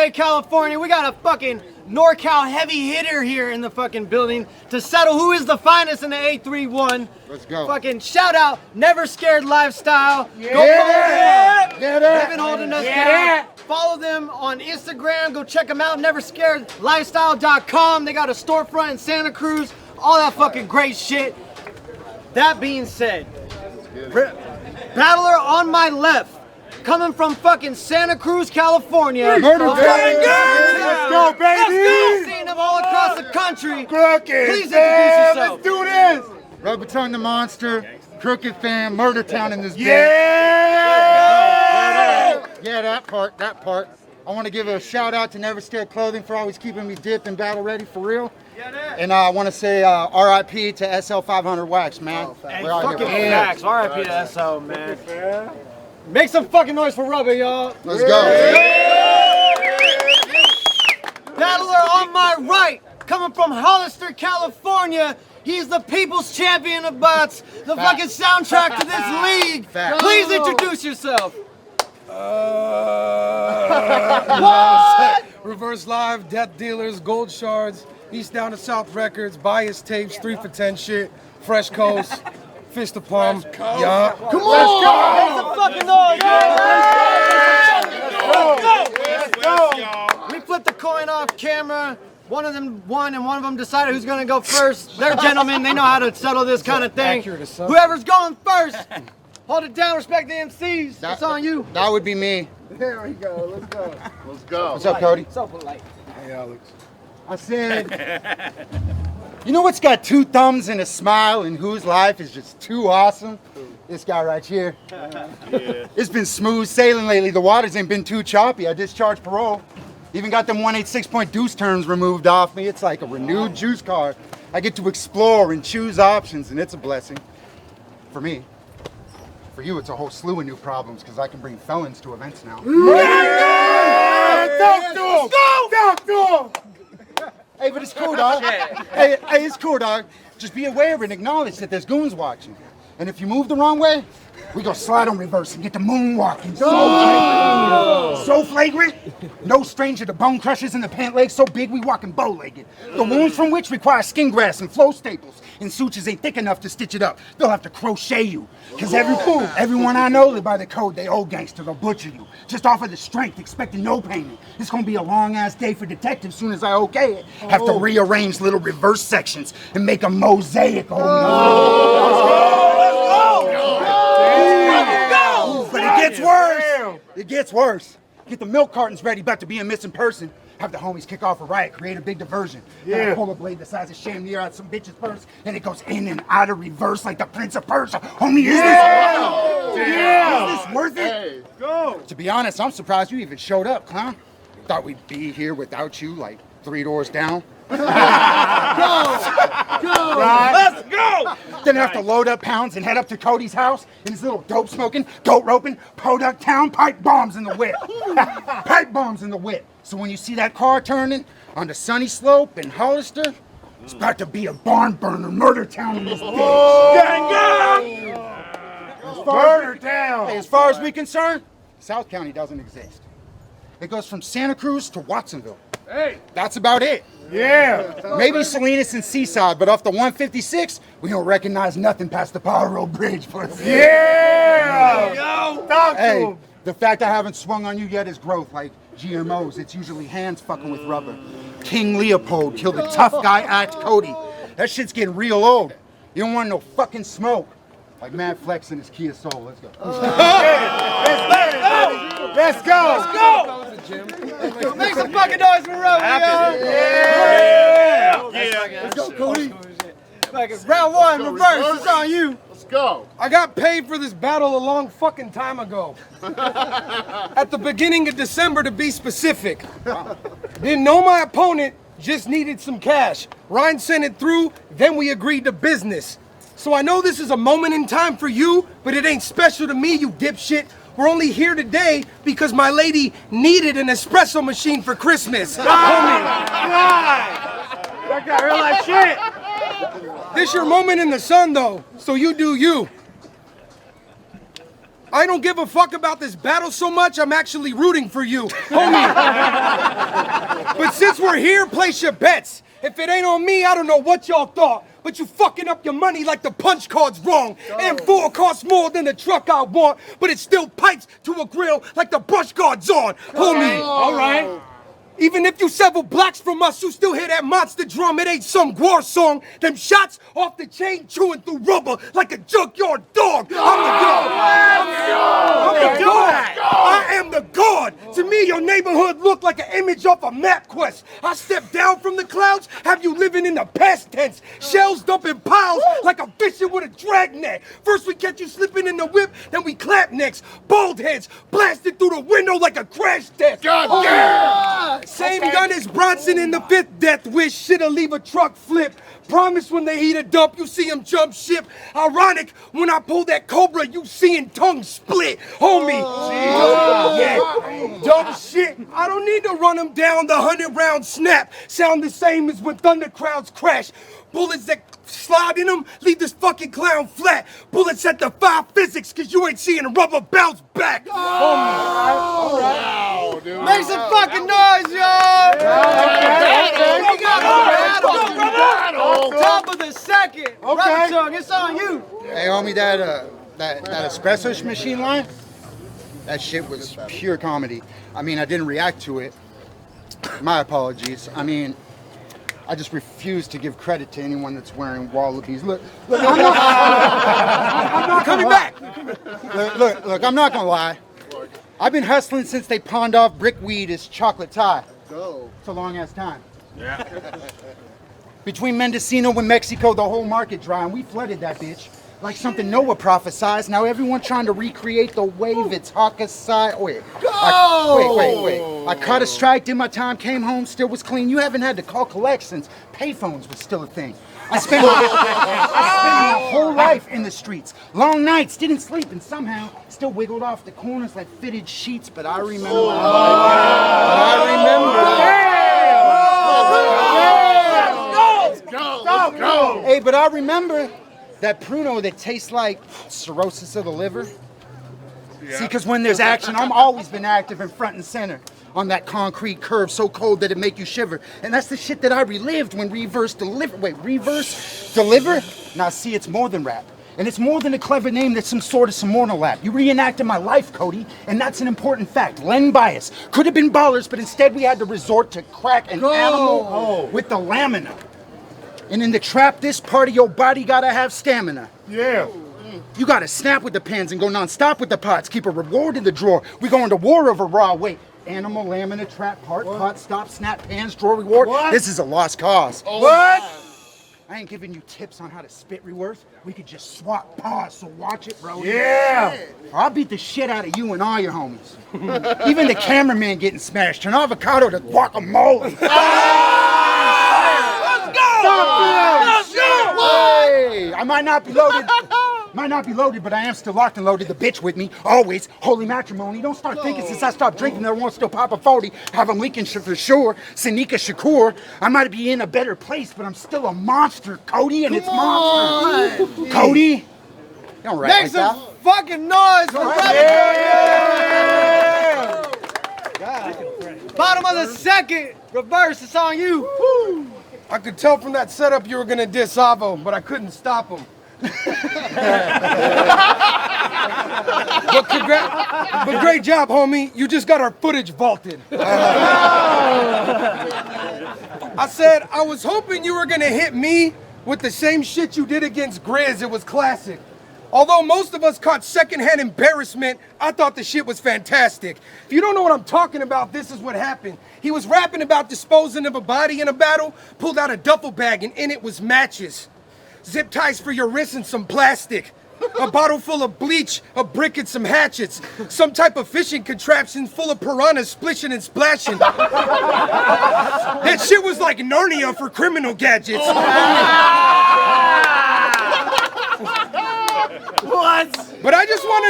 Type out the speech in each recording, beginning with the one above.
LA, California. We got a fucking NorCal heavy hitter here in the fucking building to settle who is the finest in the 831. Let's go. Fucking shout out, Never Scared Lifestyle. Yeah. Go follow them. Yeah. They've been holding us down. Follow them on Instagram. Go check them out. NeverScaredLifestyle.com. They got a storefront in Santa Cruz. All that fucking great shit. That being said, battler on my left, coming from fucking Santa Cruz, California. Murder Let's go, baby! Seen them all across the country. Crooked Please introduce Fam, yourself. let's do this! RUBBA TUNG the Monster, Crooked Fam, Murder Town in this bitch. Yeah, that part. I want to give a shout out to Never Scared Clothing for always keeping me dipped and battle ready for real. And I want to say RIP to SL500 Wax, man. Hey, fucking facts. RIP to SO, man. Make some fucking noise for Rubber, y'all. Let's go. Battler on my right, coming from Hollister, California. He's the people's champion of BOTZ, the fucking soundtrack to this league. Please introduce yourself. What? Reverse Live, Death Dealers, Gold Shards, East Down to South Records, Bias Tapes, 3 for 10 shit, Fresh Coast, Fist of Palm. Yeah. Come on! Make some fucking noise! Let's go! We flipped the coin off camera. One of them won and one of them decided who's gonna go first. They're gentlemen, they know how to settle this kind of thing. Whoever's going first, hold it down, respect the MCs. That's on you. That would be me. There we go, let's go. Let's go. What's up, Cody? So polite. Hey, Alex. I said, you know what's got 2 thumbs and a smile and whose life is just too awesome? This guy right here. It's been smooth sailing lately. The waters ain't been too choppy. I discharged parole. Even got them 186-point deuce terms removed off me. It's like a renewed juice card. I get to explore and choose options, and it's a blessing. For me. For you, it's a whole slew of new problems, because I can bring felons to events now. Talk to him! Hey, but it's cool, dog. Hey, it's cool, dog. Just be aware and acknowledge that there's goons watching. And if you move the wrong way, we go slide on reverse and get the moonwalking. So flagrant. No stranger to bone crushers in the pant legs so big we walking bow-legged. The wounds from which require skin grafts and flow staples. And sutures ain't thick enough to stitch it up. They'll have to crochet you. Cause everyone I know live by the code, they old gangster, they'll butcher you. Just offer the strength, expecting no payment. It's gonna be a long ass day for detectives soon as I okay it. Have to rearrange little reverse sections and make a mosaic. But it gets worse. It gets worse. Get the milk cartons ready, about to be a missing person. Have the homies kick off a riot, create a big diversion. Then I pull a blade the size of Shamir out some bitch's purse, and it goes in and out of reverse like the Prince of Persia. Homie, is this worth it? Hey. Go. To be honest, I'm surprised you even showed up, clown. Thought we'd be here without you, like 3 doors down. Go! Let's go! Then I have to load up pounds and head up to Cody's house in his little dope smoking, goat roping, Podunk town, pipe bombs in the whip. Pipe bombs in the whip. So when you see that car turning on the Sunny Slope in Hollister, it's about to be a barn burner, murder town in this bitch. Murder town! Hey, as far as we're concerned, South County doesn't exist. It goes from Santa Cruz to Watsonville. Hey! That's about it. Yeah. Maybe Salinas and Seaside, but off the 156, we don't recognize nothing past the Power Road Bridge. Yeah! Yo! Hey, the fact I haven't swung on you yet is growth, like GMOs. It's usually hands fucking with rubber. King Leopold killed the tough guy act Cody. That shit's getting real old. You don't want no fucking smoke. Like Mad Flex in his Kia Soul. Let's go. Let's go! Make some fucking noise for Rubber, yo! Let's go, Cody. Round 1, reverse, it's on you. Let's go. I got paid for this battle a long fucking time ago. At the beginning of December, to be specific. Didn't know my opponent, just needed some cash. Ryne sent it through, then we agreed to business. So I know this is a moment in time for you, but it ain't special to me, you dipshit. We're only here today because my lady needed an espresso machine for Christmas. That got real like shit. This your moment in the sun, though, so you do you. I don't give a fuck about this battle so much, I'm actually rooting for you, homie. But since we're here, place your bets. If it ain't on me, I don't know what y'all thought, but you fucking up your money like the punch card's wrong. M4 costs more than the truck I want, but it still pipes to a grill like the brush guard's on, homie. All right. Even if you several blocks from us, you still hear that monster drum. It ain't some war song. Them shots off the chain chewing through rubber like a junkyard dog. I'm the god. I'm the god. I am the god. To me, your neighborhood look like an image off a map quest. I step down from the clouds, have you living in the past tense. Shells dumping piles like a fishing with a dragnet. First we catch you slipping in the whip, then we clap necks. Bald heads blasted through the window like a crash test. God damn! Same gun as Bronson in the 5th Death Wish. Shit'll leave a truck flip. Promise when they heat a dump, you see him jump ship. Ironic, when I pull that Cobra, you seeing tongue split. Homie, dumb shit. I don't need to run him down. The 100-round snap sound the same as when thunder crowds crash. Bullets that slide in them, leave this fucking clown flat. Bullets at the 5 physics, cause you ain't seeing a rubber bounce back. Wow, dude. Make some fucking noise, y'all! We got a battle! Top of the second! Rubber Tongue, it's on you! Hey, homie, that espresso machine line, that shit was pure comedy. I mean, I didn't react to it. My apologies. I mean, I just refuse to give credit to anyone that's wearing wallabies. Look, I'm not Coming back! Look, I'm not gonna lie. I've been hustling since they pawned off brickweed as chocolate tie. It's a long ass time. Yeah. Between Mendocino and Mexico, the whole market dry, and we flooded that bitch. Like something Noah prophesized. Now everyone trying to recreate the wave it's Hakasai. Wait. I caught a strike, did my time, came home, still was clean. You haven't had to call collect since payphones was still a thing. I spent my whole life in the streets. Long nights, didn't sleep, and somehow still wiggled off the corners like fitted sheets. But I remember. Let's go. Hey, but I remember that pruno that tastes like cirrhosis of the liver. Yeah. See, because when there's action, I'm always been active and front and center on that concrete curve so cold that it make you shiver. And that's the shit that I relived when Reverse Deliver. Now see, it's more than rap. And it's more than a clever name that's some sort of Simorno lap. You reenacted my life, Cody, and that's an important fact. Len bias. Could have been ballers, but instead we had to resort to crack an animal with the lamina. And in the trap, this part of your body gotta have stamina. Yeah. You gotta snap with the pens and go non-stop with the pots. Keep a reward in the drawer. We going to war over raw weight. Animal, lamina, trap, part, pot, stop, snap, pans, drawer, reward. This is a lost cause. What? I ain't giving you tips on how to spit reworth. We could just swap paws, so watch it, bro. Yeah. Or I'll beat the shit out of you and all your homies. Even the cameraman getting smashed. Turn avocado to guacamole. Let's go! Hey, I might not be loaded, but I am still locked and loaded. The bitch with me, always. Holy matrimony. Don't start thinking since I stopped drinking that I won't still pop a 40. Have them leaking for sure. Sanika Shakur. I might be in a better place, but I'm still a monster, Cody, and it's monster. Cody? Don't write Make like some that. fucking noise for Rubber Tongue! Bottom of the second, Reverse, it's on you. I could tell from that setup you were gonna diss Avo, but I couldn't stop him. But great job, homie. You just got our footage vaulted. I said, I was hoping you were gonna hit me with the same shit you did against Grizz. It was classic. Although most of us caught secondhand embarrassment, I thought the shit was fantastic. If you don't know what I'm talking about, this is what happened. He was rapping about disposing of a body in a battle, pulled out a duffel bag, and in it was matches. Zip ties for your wrists and some plastic. A bottle full of bleach, a brick and some hatchets. Some type of fishing contraption full of piranhas splishing and splashing. That shit was like Narnia for criminal gadgets. But I just want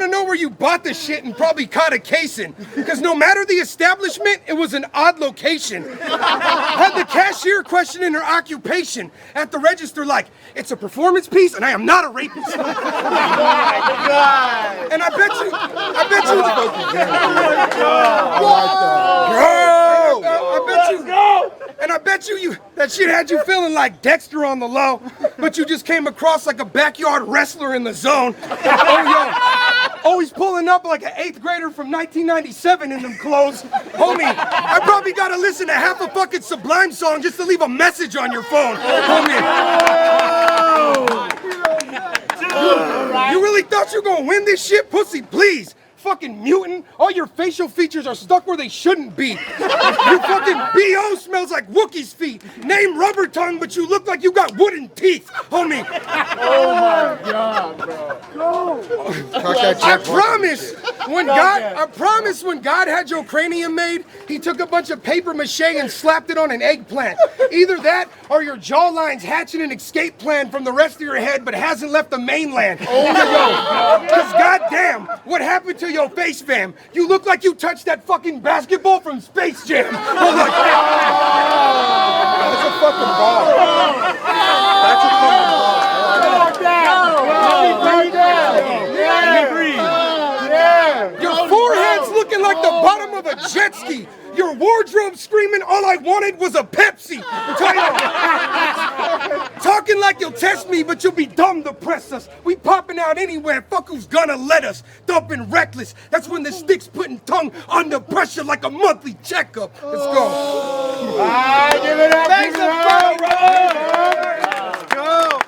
to know where you bought the shit and probably caught a casing. Because no matter the establishment, it was an odd location. Had the cashier questioning her occupation at the register like, it's a performance piece and I am not a rapist. And I bet you that shit had you feeling like Dexter on the low, but you just came across like a backyard wrestler in the zone. He's pulling up like an 8th grader from 1997 in them clothes. Homie, I probably gotta listen to half a fucking Sublime song just to leave a message on your phone. Homie. You really thought you were gonna win this shit? Pussy, please. Fucking mutant. All your facial features are stuck where they shouldn't be. Your fucking BO smells like Wookiee's feet. Name Rubber Tongue, but you look like you got wooden teeth, homie. Oh my God, bro. I promise when God had your cranium made, he took a bunch of paper mache and slapped it on an eggplant. Either that or your jawline's hatching an escape plan from the rest of your head but hasn't left the mainland. Because goddamn, what happened to your face, fam? You look like you touched that fucking basketball from Space Jam. That's a fucking ball. That's a fucking ball. Your forehead's looking like the bottom of a jet ski. Your wardrobe screaming, all I wanted was a Pepsi. Talking like you'll test me, but you'll be dumb to press us. We popping out anywhere, fuck who's gonna let us. Dumping reckless, that's when the stick's putting tongue under pressure like a monthly checkup. Let's go. Give it up. Thanks a Let's go.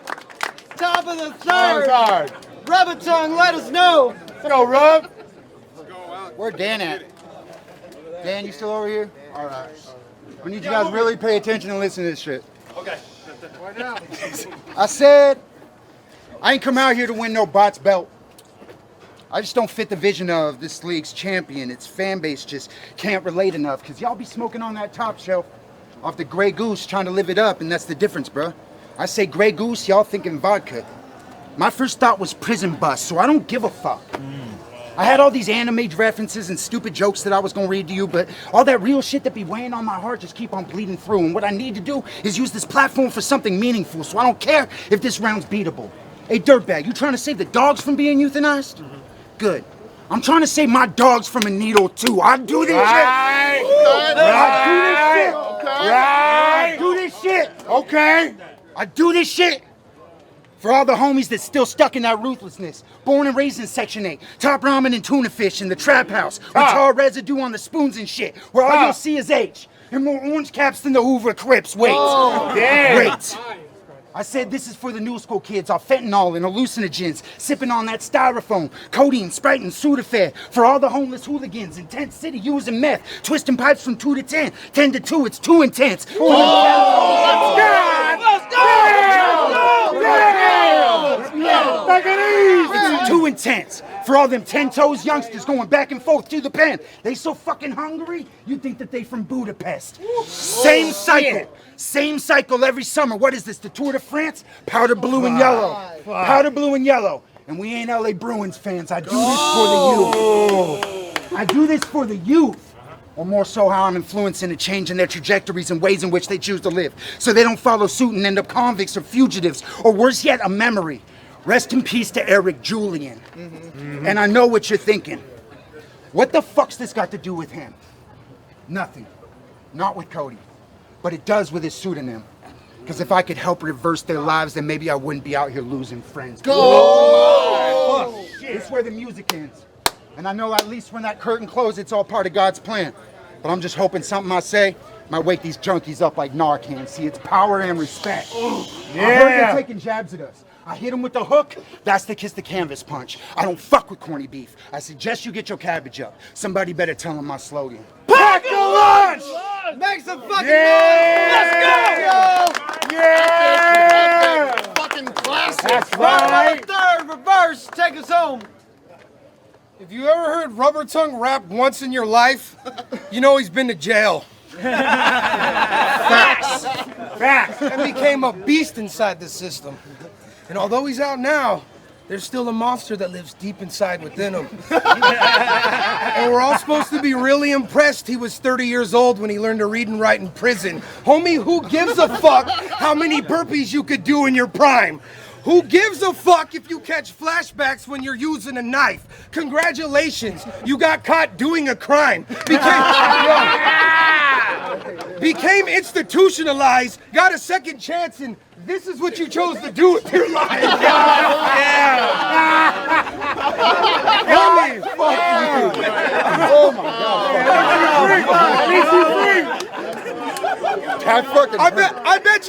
Top of the third. Rubber Tongue, let us know. Let's go, Rub. Where's Dan at? Dan, you still over here? All right. I need you guys really pay attention and listen to this shit. Okay. I said, I ain't come out here to win no BOTZ belt. I just don't fit the vision of this league's champion. Its fan base just can't relate enough, because y'all be smoking on that top shelf off the Grey Goose trying to live it up, and that's the difference, bro. I say Grey Goose, y'all thinking vodka. My first thought was prison bus, so I don't give a fuck. I had all these anime references and stupid jokes that I was gonna read to you, but all that real shit that be weighing on my heart just keep on bleeding through. And what I need to do is use this platform for something meaningful, so I don't care if this round's beatable. Hey, dirtbag, you trying to save the dogs from being euthanized? Good. I'm trying to save my dogs from a needle too. I do this shit. I do this shit. Okay. I do this shit. For all the homies that's still stuck in that ruthlessness. Born and raised in Section 8. Top ramen and tuna fish in the trap house. With tar residue on the spoons and shit. Where all you'll see is H. And more orange caps than the Hoover Crips. Wait. Wait. I said this is for the new school kids off fentanyl and hallucinogens. Sipping on that styrofoam. Cody and Sprite and Sudafed. For all the homeless hooligans in Tent City using meth. Twisting pipes from 2 to 10. 10 to 2, it's too intense. Let's go! It's too intense. For all them 10-toes youngsters going back and forth to the pen. They so fucking hungry, you think that they from Budapest. Same cycle. Same cycle every summer. What is this, the Tour de France? Powder blue and yellow. Powder blue and yellow. And we ain't LA Bruins fans. I do this for the youth. I do this for the youth. Or more so how I'm influencing and changing their trajectories and ways in which they choose to live. So they don't follow suit and end up convicts or fugitives. Or worse yet, a memory. Rest in peace to Eric Julian. And I know what you're thinking. What the fuck's this got to do with him? Nothing. Not with Cody. But it does with his pseudonym. Because if I could help reverse their lives, then maybe I wouldn't be out here losing friends. Go! Oh, this is where the music ends. And I know at least when that curtain closes, it's all part of God's plan. But I'm just hoping something I say might wake these junkies up like Narcan. See, it's power and respect. I heard they're taking jabs at us. I hit them with the hook, that's the kiss the canvas punch. I don't fuck with corny beef. I suggest you get your cabbage up. Somebody better tell them my slogan. Pack a lunch! Make some fucking noise! Let's go! Yeah! Fucking classic. That's right. Third, reverse, take us home. If you ever heard Rubber Tongue rap once in your life, you know he's been to jail. Facts. And became a beast inside the system. And although he's out now, there's still a monster that lives deep inside within him. And we're all supposed to be really impressed he was 30 years old when he learned to read and write in prison. Homie, who gives a fuck how many burpees you could do in your prime? Who gives a fuck if you catch flashbacks when you're using a knife? Congratulations, you got caught doing a crime. Became institutionalized, got a second chance, and this is what you chose to do with your life. Homie, fuck you. Oh my God. I bet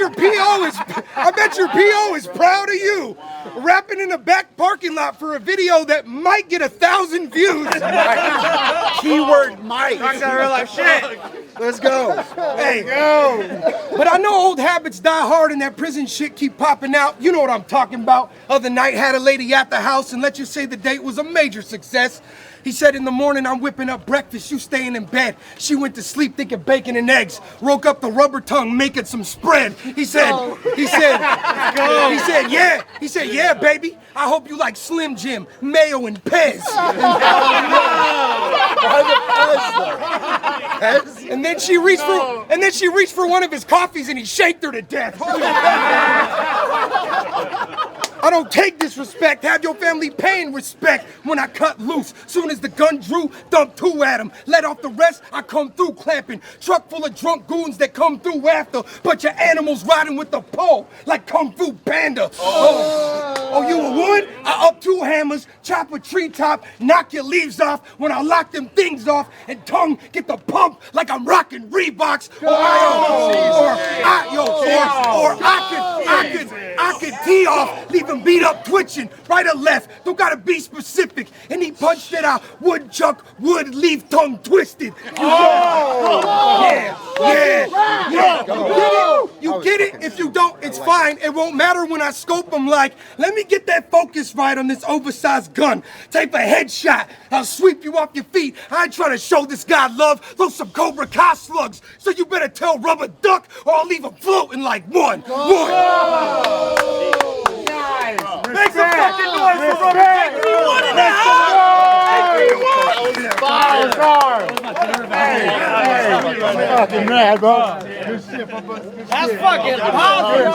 your PO is proud of you. Rapping in a back parking lot for a video that might get 1,000 views. Keyword might. Talk that real life shit. Let's go. Hey, but I know old habits die hard and that prison shit keep popping out. You know what I'm talking about. Other night had a lady at the house and let's just say the date was a major success. He said in the morning I'm whipping up breakfast, you staying in bed. She went to sleep thinking bacon and eggs. Woke up the rubber tongue making some spread. He said, yeah, baby. I hope you like Slim Jim, mayo and Pez. And then she reached for one of his coffees and he shaked her to death. I don't take disrespect, have your family paying respect when I cut loose. Soon as the gun drew, dumped 2 at him. Let off the rest, I come through clapping. Truck full of drunk goons that come through after. Bunch of animals riding with the pole like Kung Fu Panda. Oh, you a wood? I up 2 hammers, chop a treetop, knock your leaves off when I lock them things off and tongue get the pump like I'm rocking Reeboks. I could tee off, leave him beat up, twitching, right or left. Don't gotta be specific. And he punched it out. Woodchuck, wood, leave tongue twisted. Yeah. You get it? If you don't, it's fine. It won't matter when I scope him like, let me get that focus right on this oversized gun. Take a headshot. I'll sweep you off your feet. I ain't trying to show this guy love. Throw some Cobra Kai slugs. So you better tell Rubber duck or I'll leave him floating like one. Make some fucking noise for Rubber Tang. Everyone in the house. Fucking mad, bro. That's fucking awesome.